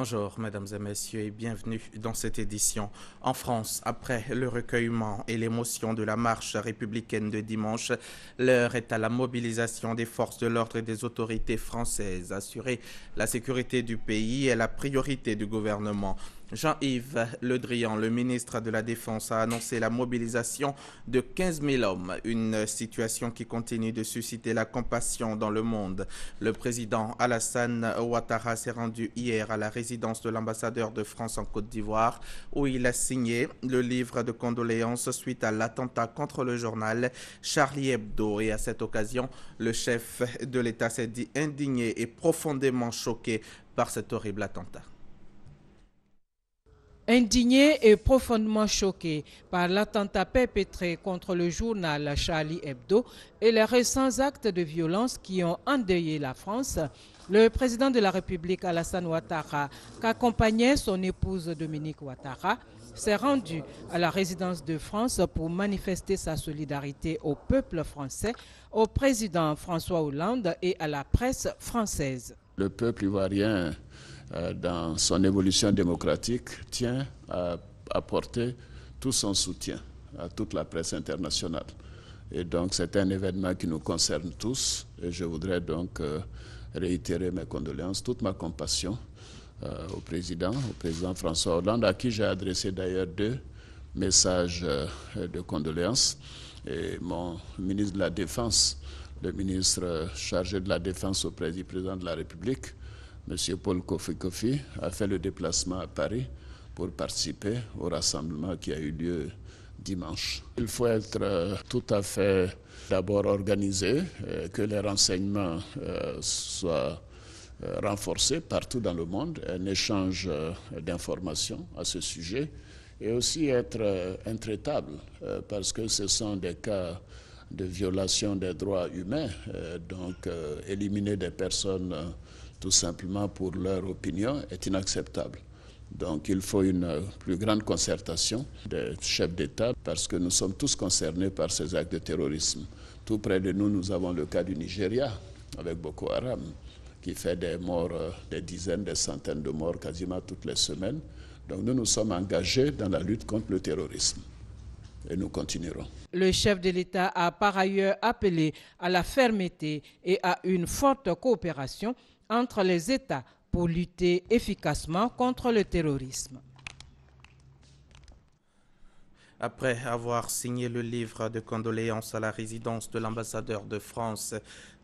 Bonjour mesdames et messieurs et bienvenue dans cette édition. En France, après le recueillement et l'émotion de la marche républicaine de dimanche, l'heure est à la mobilisation des forces de l'ordre et des autorités françaises. Assurer la sécurité du pays est la priorité du gouvernement. Jean-Yves Le Drian, le ministre de la Défense, a annoncé la mobilisation de 15 000 hommes, une situation qui continue de susciter la compassion dans le monde. Le président Alassane Ouattara s'est rendu hier à la résidence de l'ambassadeur de France en Côte d'Ivoire, où il a signé le livre de condoléances suite à l'attentat contre le journal Charlie Hebdo. Et à cette occasion, le chef de l'État s'est dit indigné et profondément choqué par cet horrible attentat. Indigné et profondément choqué par l'attentat perpétré contre le journal Charlie Hebdo et les récents actes de violence qui ont endeuillé la France, le président de la République Alassane Ouattara, qu'accompagnait son épouse Dominique Ouattara, s'est rendu à la résidence de France pour manifester sa solidarité au peuple français, au président François Hollande et à la presse française. Le peuple ivoirien, dans son évolution démocratique, tient à apporter tout son soutien à toute la presse internationale. Et donc c'est un événement qui nous concerne tous et je voudrais donc réitérer mes condoléances, toute ma compassion au président François Hollande, à qui j'ai adressé d'ailleurs 2 messages de condoléances. Et mon ministre de la Défense, le ministre chargé de la Défense auprès du président de la République, M. Paul Kofi, a fait le déplacement à Paris pour participer au rassemblement qui a eu lieu dimanche. Il faut être tout à fait d'abord organisé, que les renseignements soient renforcés partout dans le monde, un échange d'informations à ce sujet, et aussi être intraitable, parce que ce sont des cas de violation des droits humains, donc éliminer des personnes tout simplement pour leur opinion est inacceptable. Donc il faut une plus grande concertation des chefs d'État parce que nous sommes tous concernés par ces actes de terrorisme. Tout près de nous, nous avons le cas du Nigeria avec Boko Haram qui fait des morts, des dizaines, des centaines de morts quasiment toutes les semaines. Donc nous sommes engagés dans la lutte contre le terrorisme. Et nous continuerons. Le chef de l'État a par ailleurs appelé à la fermeté et à une forte coopération entre les États pour lutter efficacement contre le terrorisme. Après avoir signé le livre de condoléances à la résidence de l'ambassadeur de France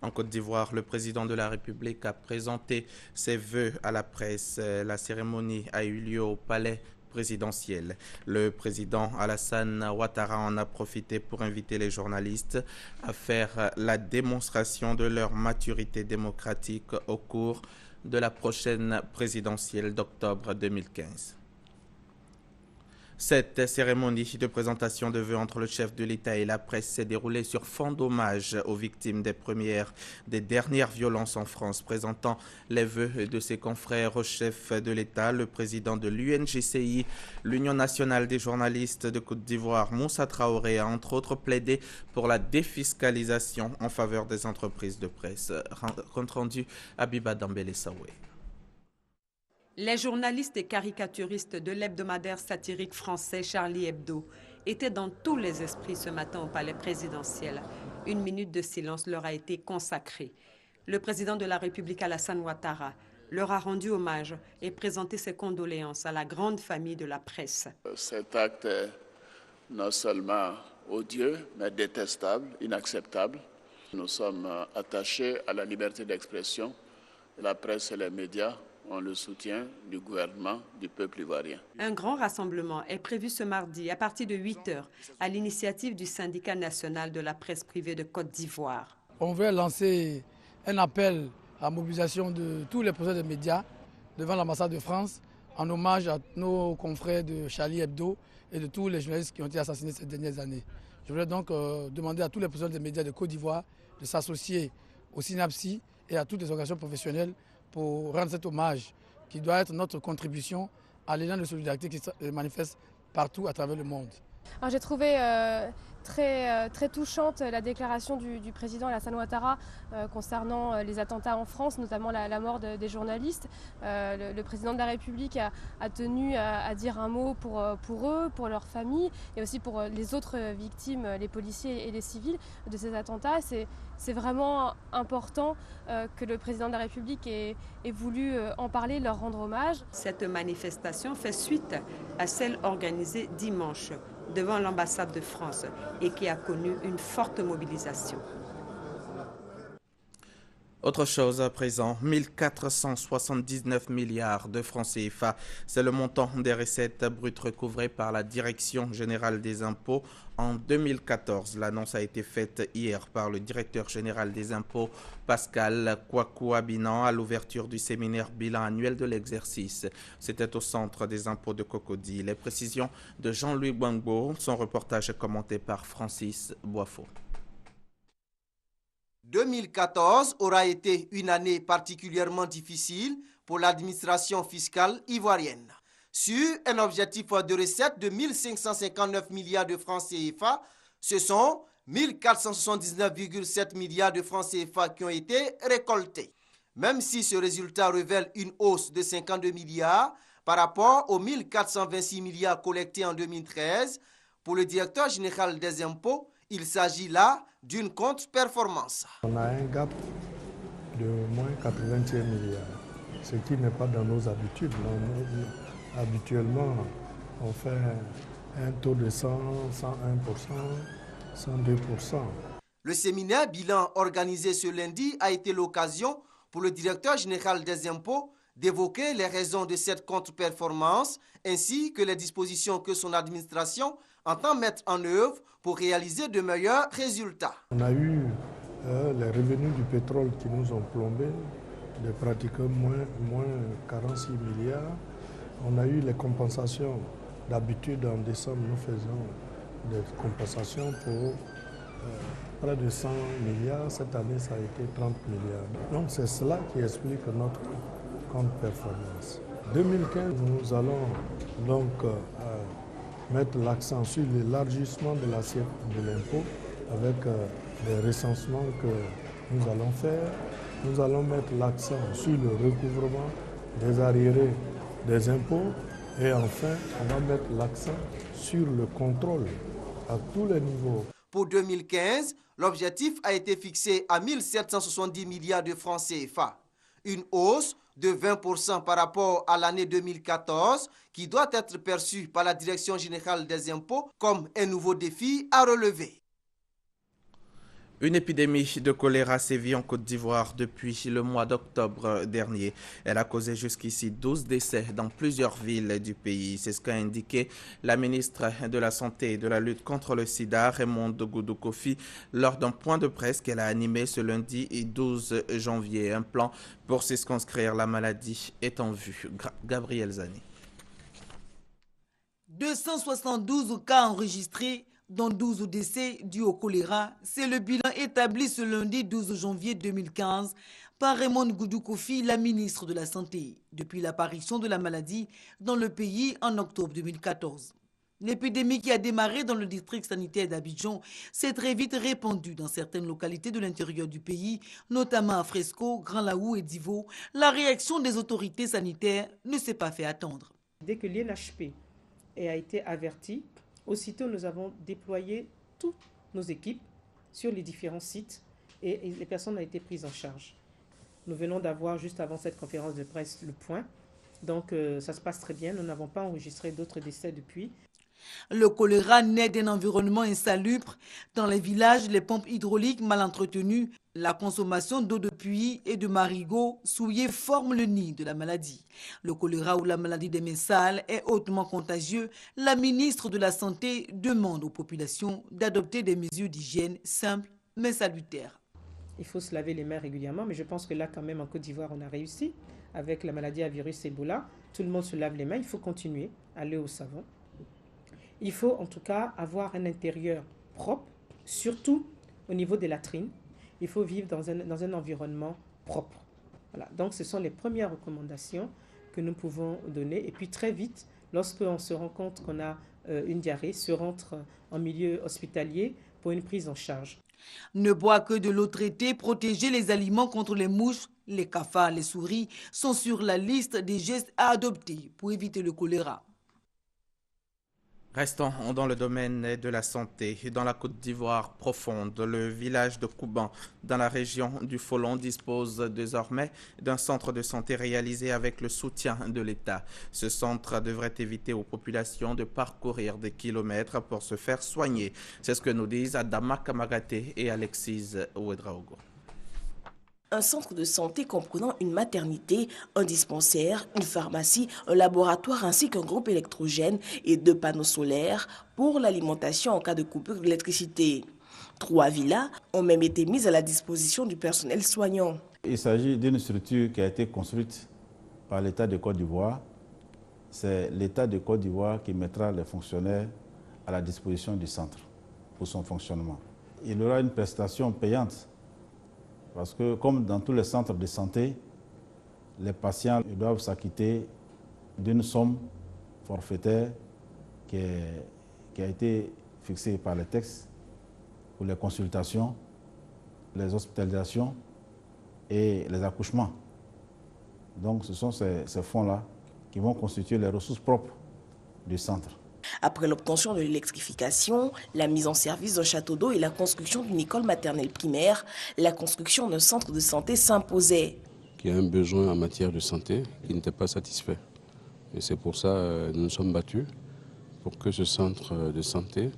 en Côte d'Ivoire, le président de la République a présenté ses vœux à la presse. La cérémonie a eu lieu au palais présidentiel. Le président Alassane Ouattara en a profité pour inviter les journalistes à faire la démonstration de leur maturité démocratique au cours de la prochaine présidentielle d'octobre 2015. Cette cérémonie de présentation de vœux entre le chef de l'État et la presse s'est déroulée sur fond d'hommage aux victimes des dernières violences en France, présentant les vœux de ses confrères au chef de l'État. Le président de l'UNJCI, l'Union nationale des journalistes de Côte d'Ivoire, Moussa Traoré, a entre autres plaidé pour la défiscalisation en faveur des entreprises de presse. Compte rendu Abiba Dambélé-Saoué. Les journalistes et caricaturistes de l'hebdomadaire satirique français Charlie Hebdo étaient dans tous les esprits ce matin au palais présidentiel. Une minute de silence leur a été consacrée. Le président de la République Alassane Ouattara leur a rendu hommage et présenté ses condoléances à la grande famille de la presse. Cet acte est non seulement odieux, mais détestable, inacceptable. Nous sommes attachés à la liberté d'expression. La presse et les médias ont le soutien du gouvernement, du peuple ivoirien. Un grand rassemblement est prévu ce mardi à partir de 8 h à l'initiative du syndicat national de la presse privée de Côte d'Ivoire. On veut lancer un appel à la mobilisation de tous les professeurs de médias devant l'ambassade de France en hommage à nos confrères de Charlie Hebdo et de tous les journalistes qui ont été assassinés ces dernières années. Je voudrais donc demander à tous les professeurs de médias de Côte d'Ivoire de s'associer au SYNAPSI et à toutes les organisations professionnelles pour rendre cet hommage qui doit être notre contribution à l'élan de solidarité qui se manifeste partout à travers le monde. Alors j'ai trouvé très touchante la déclaration du président Alassane Ouattara concernant les attentats en France, notamment la mort des journalistes. Le président de la République a tenu à dire un mot pour eux, pour leurs familles et aussi pour les autres victimes, les policiers et les civils de ces attentats. C'est vraiment important que le président de la République ait voulu en parler, leur rendre hommage. Cette manifestation fait suite à celle organisée dimanche devant l'ambassade de France et qui a connu une forte mobilisation. Autre chose à présent, 1479 milliards de francs CFA. C'est le montant des recettes brutes recouvrées par la Direction générale des impôts en 2014. L'annonce a été faite hier par le directeur général des impôts, Pascal Kwaku-Abinan, à l'ouverture du séminaire bilan annuel de l'exercice. C'était au centre des impôts de Cocody. Les précisions de Jean-Louis Gbangbo, son reportage est commenté par Francis Boifo. 2014 aura été une année particulièrement difficile pour l'administration fiscale ivoirienne. Sur un objectif de recette de 1559 milliards de francs CFA, ce sont 1479,7 milliards de francs CFA qui ont été récoltés. Même si ce résultat révèle une hausse de 52 milliards par rapport aux 1426 milliards collectés en 2013, pour le directeur général des impôts, il s'agit là d'une contre-performance. On a un gap de moins 81 milliards, ce qui n'est pas dans nos habitudes. Habituellement, on fait un taux de 100, 101%, 102%. Le séminaire bilan organisé ce lundi a été l'occasion pour le directeur général des impôts d'évoquer les raisons de cette contre-performance ainsi que les dispositions que son administration entend mettre en œuvre pour réaliser de meilleurs résultats. On a eu les revenus du pétrole qui nous ont plombés de pratiquement moins 46 milliards. On a eu les compensations. D'habitude, en décembre, nous faisons des compensations pour près de 100 milliards. Cette année, ça a été 30 milliards. Donc, c'est cela qui explique notre contre-performance. 2015, nous allons donc mettre l'accent sur l'élargissement de l'assiette de l'impôt avec les recensements que nous allons faire. Nous allons mettre l'accent sur le recouvrement des arriérés des impôts et enfin, on va mettre l'accent sur le contrôle à tous les niveaux. Pour 2015, l'objectif a été fixé à 1770 milliards de francs CFA, une hausse de 20% par rapport à l'année 2014 qui doit être perçue par la Direction générale des impôts comme un nouveau défi à relever. Une épidémie de choléra sévit en Côte d'Ivoire depuis le mois d'octobre dernier. Elle a causé jusqu'ici 12 décès dans plusieurs villes du pays. C'est ce qu'a indiqué la ministre de la Santé et de la lutte contre le sida, Raymonde Goudou Kofi, lors d'un point de presse qu'elle a animé ce lundi 12 janvier. Un plan pour circonscrire la maladie est en vue. Gabriel Zani. 272 cas enregistrés, dont 12 décès dus au choléra. C'est le bilan établi ce lundi 12 janvier 2015 par Raymonde Goudou Kofi, la ministre de la Santé, depuis l'apparition de la maladie dans le pays en octobre 2014. L'épidémie qui a démarré dans le district sanitaire d'Abidjan s'est très vite répandue dans certaines localités de l'intérieur du pays, notamment à Fresco, Grand Laou et Divo. La réaction des autorités sanitaires ne s'est pas fait attendre. Dès que l'INHP a été averti, aussitôt, nous avons déployé toutes nos équipes sur les différents sites et les personnes ont été prises en charge. Nous venons d'avoir, juste avant cette conférence de presse, le point. Donc, ça se passe très bien. Nous n'avons pas enregistré d'autres décès depuis. Le choléra naît d'un environnement insalubre. Dans les villages, les pompes hydrauliques mal entretenues, la consommation d'eau de puits et de marigots souillés forment le nid de la maladie. Le choléra ou la maladie des mains sales est hautement contagieux. La ministre de la Santé demande aux populations d'adopter des mesures d'hygiène simples mais salutaires. Il faut se laver les mains régulièrement, mais je pense que là, quand même, en Côte d'Ivoire, on a réussi. Avec la maladie à virus Ebola, tout le monde se lave les mains. Il faut continuer à aller au savon. Il faut en tout cas avoir un intérieur propre, surtout au niveau des latrines. Il faut vivre dans un environnement propre. Voilà. Donc, ce sont les premières recommandations que nous pouvons donner. Et puis, très vite, lorsqu'on se rend compte qu'on a une diarrhée se rentrent en milieu hospitalier pour une prise en charge. Ne boire que de l'eau traitée, protéger les aliments contre les mouches, les cafards, les souris sont sur la liste des gestes à adopter pour éviter le choléra. Restons dans le domaine de la santé. Dans la Côte d'Ivoire profonde, le village de Kouban, dans la région du Folon, dispose désormais d'un centre de santé réalisé avec le soutien de l'État. Ce centre devrait éviter aux populations de parcourir des kilomètres pour se faire soigner. C'est ce que nous disent Adama Kamagaté et Alexis Ouedraogo. Un centre de santé comprenant une maternité, un dispensaire, une pharmacie, un laboratoire ainsi qu'un groupe électrogène et 2 panneaux solaires pour l'alimentation en cas de coupure d'électricité. 3 villas ont même été mises à la disposition du personnel soignant. Il s'agit d'une structure qui a été construite par l'État de Côte d'Ivoire. C'est l'État de Côte d'Ivoire qui mettra les fonctionnaires à la disposition du centre pour son fonctionnement. Il y aura une prestation payante. Parce que, comme dans tous les centres de santé, les patients doivent s'acquitter d'une somme forfaitaire qui a été fixée par les textes pour les consultations, les hospitalisations et les accouchements. Donc, ce sont ces fonds-là qui vont constituer les ressources propres du centre. Après l'obtention de l'électrification, la mise en service d'un château d'eau et la construction d'une école maternelle primaire, la construction d'un centre de santé s'imposait. Il y a un besoin en matière de santé qui n'était pas satisfait. Et c'est pour ça que nous nous sommes battus pour que ce centre de santé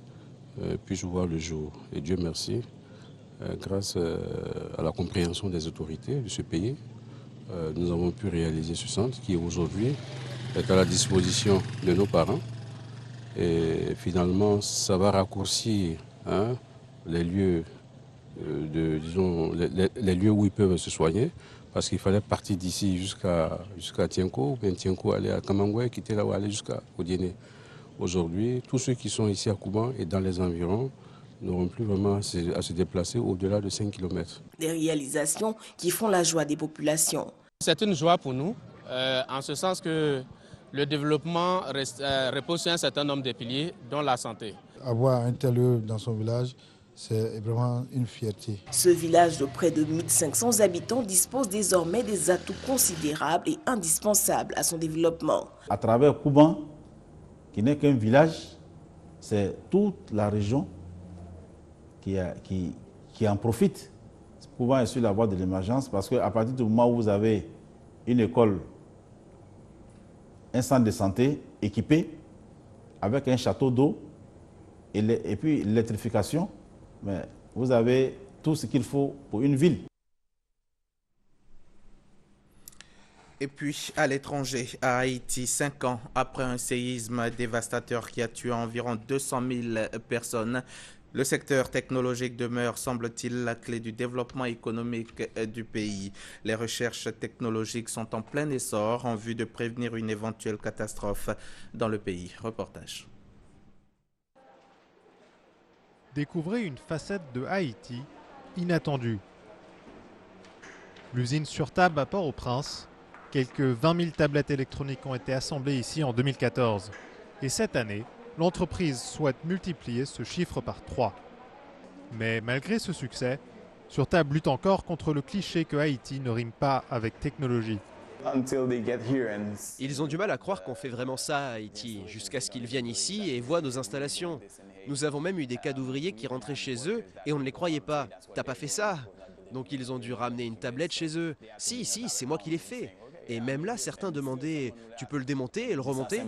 puisse voir le jour. Et Dieu merci, grâce à la compréhension des autorités de ce pays, nous avons pu réaliser ce centre qui aujourd'hui est à la disposition de nos parents. Et finalement, ça va raccourcir les lieux, les lieux où ils peuvent se soigner, parce qu'il fallait partir d'ici jusqu'à Tienko, ou bien Tienko aller à Kamangoué, quitter là où aller jusqu'à Odiéné. Aujourd'hui, tous ceux qui sont ici à Kouban et dans les environs n'auront plus vraiment à se déplacer au-delà de 5 km. Des réalisations qui font la joie des populations. C'est une joie pour nous, en ce sens que le développement repose sur un certain nombre de piliers, dont la santé. Avoir un tel lieu dans son village, c'est vraiment une fierté. Ce village de près de 1500 habitants dispose désormais des atouts considérables et indispensables à son développement. À travers Kouban, qui n'est qu'un village, c'est toute la région qui en profite. Kouban est sur la voie de l'émergence parce qu'à partir du moment où vous avez une école, un centre de santé équipé avec un château d'eau et puis l'électrification, mais vous avez tout ce qu'il faut pour une ville. Et puis, à l'étranger, à Haïti, 5 ans après un séisme dévastateur qui a tué environ 200 000 personnes, le secteur technologique demeure, semble-t-il, la clé du développement économique du pays. Les recherches technologiques sont en plein essor en vue de prévenir une éventuelle catastrophe dans le pays. Reportage. Découvrez une facette de Haïti inattendue. L'usine Surtab à Port-au-Prince, quelques 20 000 tablettes électroniques ont été assemblées ici en 2014. Et cette année, l'entreprise souhaite multiplier ce chiffre par 3. Mais malgré ce succès, Surtab lutte encore contre le cliché que Haïti ne rime pas avec technologie. Ils ont du mal à croire qu'on fait vraiment ça à Haïti, jusqu'à ce qu'ils viennent ici et voient nos installations. Nous avons même eu des cas d'ouvriers qui rentraient chez eux et on ne les croyait pas. T'as pas fait ça? Donc ils ont dû ramener une tablette chez eux. Si, c'est moi qui l'ai fait. Et même là, certains demandaient « Tu peux le démonter et le remonter ?»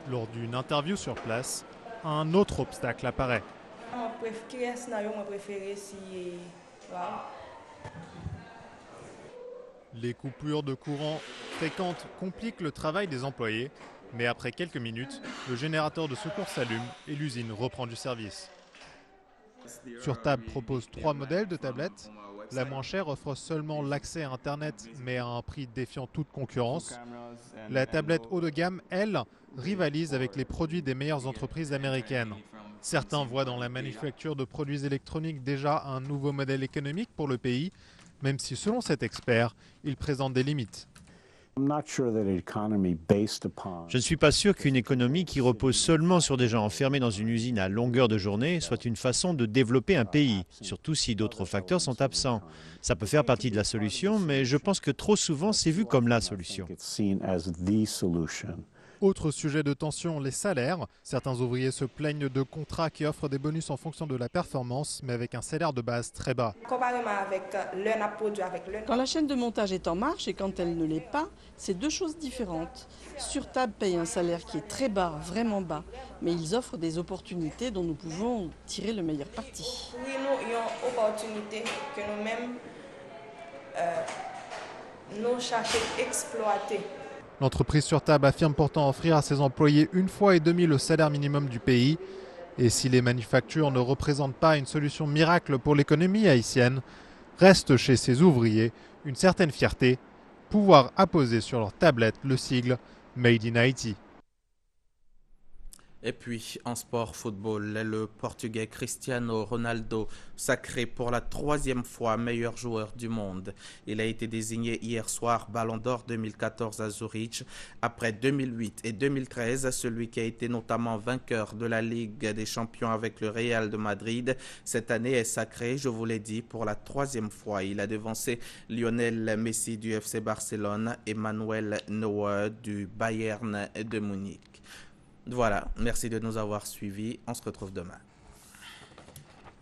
Lors d'une interview sur place, un autre obstacle apparaît. Les coupures de courant fréquentes compliquent le travail des employés, mais après quelques minutes, le générateur de secours s'allume et l'usine reprend du service. Surtab propose 3 modèles de tablettes. La moins chère offre seulement l'accès à Internet, mais à un prix défiant toute concurrence. La tablette haut de gamme, elle, rivalise avec les produits des meilleures entreprises américaines. Certains voient dans la manufacture de produits électroniques déjà un nouveau modèle économique pour le pays, même si selon cet expert, il présente des limites. Je ne suis pas sûr qu'une économie qui repose seulement sur des gens enfermés dans une usine à longueur de journée soit une façon de développer un pays, surtout si d'autres facteurs sont absents. Ça peut faire partie de la solution, mais je pense que trop souvent c'est vu comme la solution. Autre sujet de tension, les salaires. Certains ouvriers se plaignent de contrats qui offrent des bonus en fonction de la performance, mais avec un salaire de base très bas. Comparément avec quand la chaîne de montage est en marche et quand elle ne l'est pas, c'est deux choses différentes. Surtable paye un salaire qui est très bas, vraiment bas, mais ils offrent des opportunités dont nous pouvons tirer le meilleur parti. Oui, nous avons une opportunité que nous-mêmes nous cherchons à exploiter. L'entreprise Surtable affirme pourtant offrir à ses employés 1,5 fois le salaire minimum du pays. Et si les manufactures ne représentent pas une solution miracle pour l'économie haïtienne, reste chez ces ouvriers une certaine fierté, pouvoir apposer sur leur tablette le sigle Made in Haiti. Et puis, en sport football, le Portugais Cristiano Ronaldo, sacré pour la 3e fois meilleur joueur du monde. Il a été désigné hier soir Ballon d'Or 2014 à Zurich. Après 2008 et 2013, celui qui a été notamment vainqueur de la Ligue des Champions avec le Real de Madrid, cette année est sacré, je vous l'ai dit, pour la 3e fois. Il a devancé Lionel Messi du FC Barcelone et Manuel Neuer du Bayern de Munich. Voilà, merci de nous avoir suivis. On se retrouve demain.